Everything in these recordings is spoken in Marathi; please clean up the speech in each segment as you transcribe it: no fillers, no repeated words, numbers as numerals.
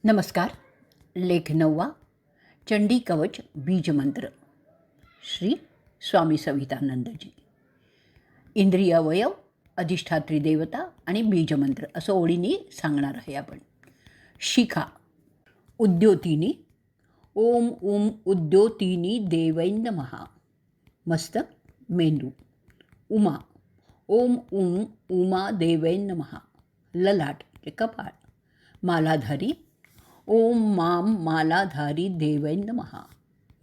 नमस्कार. लेख 9वा. चंडी कवच बीजमंत्र. श्री स्वामी सवितानंदजी. इंद्रिय अवयव, अधिष्ठात्री देवता आणि बीजमंत्र असं ओळीने सांगणार आहे आपण. शिखा. उद्योतिनी. ओम उम उद्योतिनी देवै नमः. मस्तक मेंदू. उमा. ओम उम उमा देवै नमः. ललाट कपाळ. मालाधारी. ओम माम मालाधारी देवै नमः.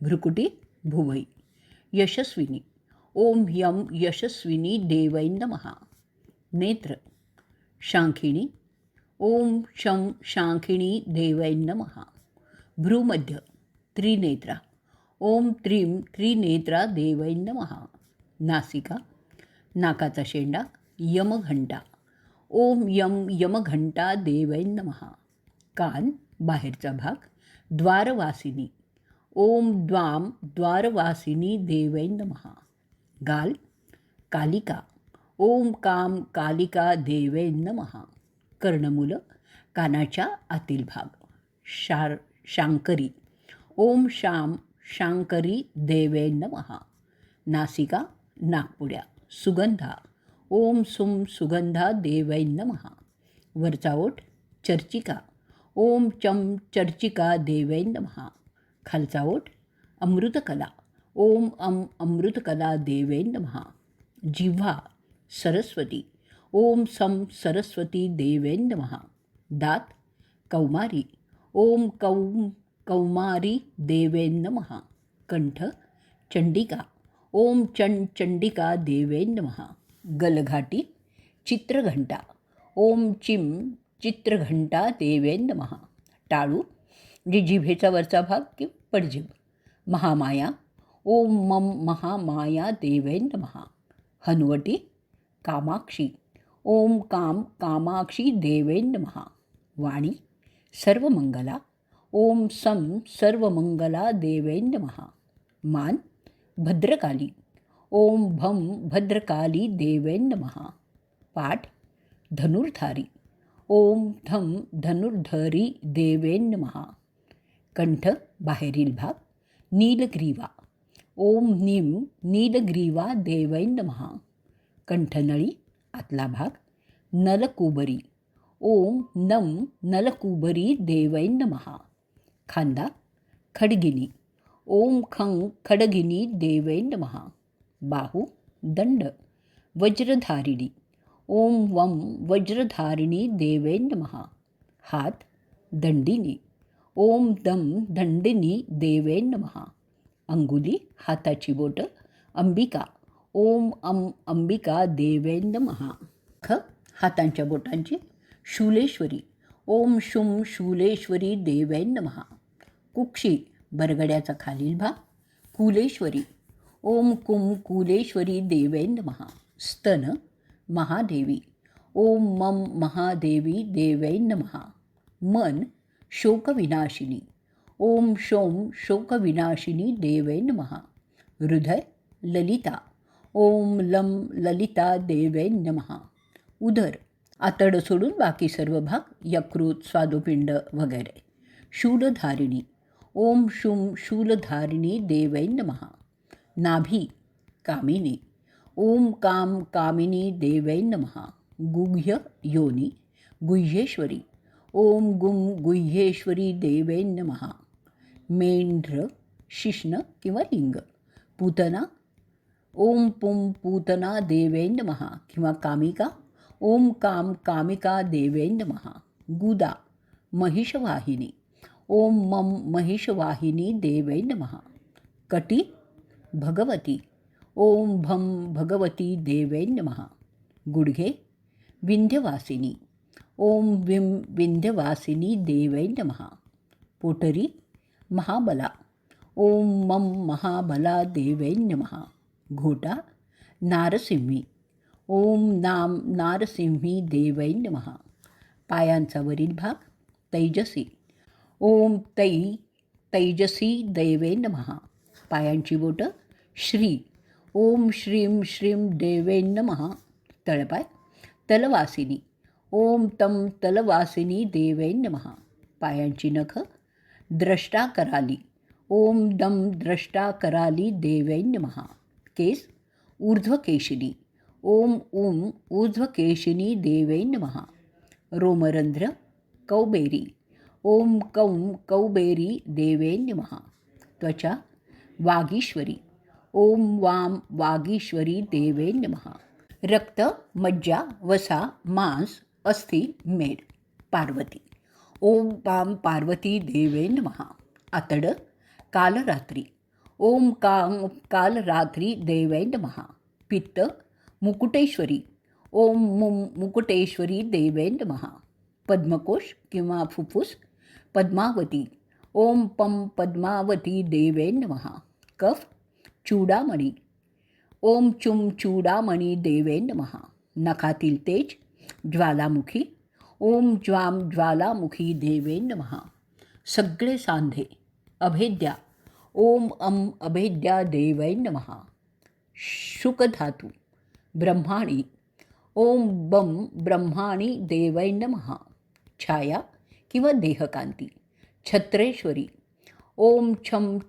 भ्रुकुटी भुवई. यशस्विनी. ओम यम यशस्विनी देवै नमः. नेत्र. शांखिणी. ओम शं शांखिणी देवै नमः. भ्रूमध्य त्रिनेत्रा. ओम त्रीं त्रिनेत्रा देवै नमः. नासिका. नाकाचा शेंडा. यमघंटा. ओम यम यमघंटा देवै नमः. कान बाहेरचा भाग. द्वारवासिनी. ओम द्वाम द्वारवासिनी देवै नमः. गाल. कालिका. ओम काम कालिका देवै नमः. कर्णमूल. कानाच्या आतील भाग. शांकरी. ओम शाम शांकरी देवै नमः. नासिका. नाकपुड्या. सुगंधा. ओम सुम सुगंधा देवै नमः. वरचा ओठ. चर्चिका. ओम चम चर्चिका देवै नमः. खालचा ओठ. अमृतकला. ओम अमृतकला देवै नमः. जिव्हा. सरस्वती. ओम सम सरस्वती देवै नमः. दात. कौमारी. ओम कौमारी देवै नमः. कंठ. चंडिका. ओम चंडिका देवै नमः. गलघाटी. चित्रघंटा. ओम चिम चित्रघंटा देवै नमः. टाळू. जिभेचा वरचा भाग किंवा पडजीभ. महामाया. ओम मम महामाया देवै नमः. हनुवटी. कामाक्षी. ओम काम कामाक्षी देवै नमः. वाणी. सर्वमंगला. ओम सम सर्वमंगला देवै नमः. मान. भद्रकाली. ओम भम भद्रकाली देवै नमः. पाठ. धनुर्धारी. ओम धम धनुर्धरी देवै नमः. कंठ बाहेरील भाग. नीलग्रीवा. ओम नीम नीलग्रीवा देवै नमः. कंठनळी आतला भाग. नलकुबरी. ओम नम नलकुबरी देवै नमः. खांदा. खडगिनी. ओम खं खडगिनी देवै नमः. बाहू. दंड. वज्रधारिणी. ओम वम वज्रधारिणी देवै नमः. हात. दंडिनी. ओम दम दंडिनी देवै नमः. अंगुली हाताची बोटं. अंबिका. ओम अंबिका देवै नमः. हातांच्या बोटांची. शूलेश्वरी. ओम शुम शूलेश्वरी देवै नमः. कुक्षी बरगड्याचा खालील भाग. कुलेश्वरी. ओम कुम कुलेश्वरी देवै नमः. स्तन. महादेवी. ओम मम महादेवी देवै नमः. मन. शोकविनाशिनी. ओम शोम शोकविनाशिनी देवै नमः. हृदय. ललिता. ओम लम ललिता देवै नमः. उदर. आतड सोडून बाकी सर्व भाग. यकृत, स्वादुपिंड वगैरे. शूलधारिणी. ओम शुम शूलधारिणी देवै नमः. नाभी. कामिनी. ओम काम कामिनी देवै नमः. गुह्य योनी. गुह्येश्वरी. ओम गुम गुह्येश्वरी देवै नमः. मेंढ्र. शिश्न किंवा लिंग. पूतना. ओम पुम पूतना देवै नमः किंवा कामिका. ओम काम कामिका देवै नमः. गुदा. महिषवाहिनी. ओम मम महिषवाहिनी देवै नमः. कटी. भगवती. ओम भम भगवती देवै नमः. गुडघे. विंध्यवासिनी. ओम विम विंध्यवासिनी देवै नमः. पोटरी. महाबला. ओम मम महाबला देवै नमः. घोटा. नारसिंही. ओम नाम नारसिंही देवै नमः. पायांचा वरील भाग. तैजसी. ओम तैजसी देवै नमः. पायांची बोटं. श्री. ओम श्रीं श्रीं देवै नमः. तळपाय. तलवासिनी. ओम तम तलवासिनी देवै नमः. पायांची नख द्रष्टा कराली ओम दम द्रष्टा कराली देवै नमः. केस ऊर्ध्वकेशिनी ओम ऊम ऊर्ध्वकेशिनी देवै नमः. रोमरंध्र कौबेरी ओम कौम कौबेरी देवै नमः. त्वचा वागीश्वरी ओम वाम वागीश्वरी देवै नमः. रक्त मज्जा वसा मांस अस्थि मेद पार्वती ओम पाम पार्वती देवै नमः. आतड कालरात्री ओम कालरात्री देवै नमः. पित्त मुकुटेश्वरी ओम मुकुटेश्वरी देवै नमः. पद्मकोश किंवा फुफ्फुस पद्मावती ओम पद्मावती देवै नमः. कफ चूडामणी ओम चूडामणी देवै नमः. नखातील तेज ज्वालामुखी ओम ज्वालामुखी देवै नमः. सगळे सांधे अभेद्या ओम अभेद्या देवै नमः. शुकधातू ब्रह्माणी ओम ब्रह्माणी देवै नमः. छाया किंवा देहकांती छत्रेश्वरी ओम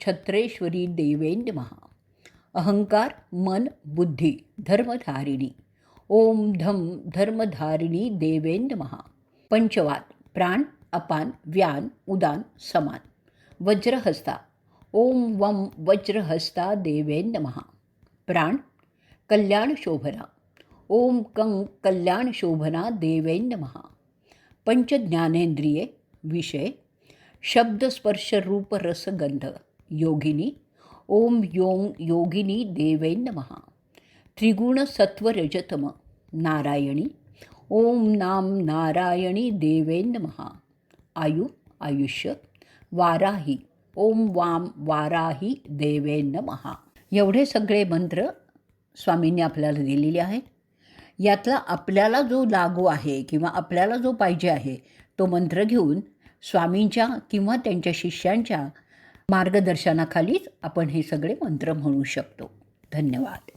छत्रेश्वरी देवै नमः. अहंकार मन बुद्धी धर्मधारिणी ओम धर्मधारिणी देवै नमः. पंचवात प्राण अपान व्यान उदान समान. वज्रहस्ता ओम वज्रहस्ता देवै नमः. प्राण कल्याणशोभना ओम कल्याणशोभना देवै नमः. पंचज्ञानेंद्रिये विषय शब्द स्पर्श रूप रस गंध योगिनी ओम योगिनी देवै नमः. त्रिगुण सत्व रजतम नारायणी ओम नारायणी देवै नमः. आयुष्य वाराही ओम वाराही देवै नमः. एवढे सगळे मंत्र स्वामींनी आपल्याला दिलेले आहेत. यातला आपल्याला जो लागू आहे किंवा आपल्याला जो पाहिजे आहे तो मंत्र घेऊन स्वामींच्या किंवा त्यांच्या शिष्यांच्या मार्गदर्शनाखालीच आपण हे सगळे मंत्र म्हणू शकतो. धन्यवाद.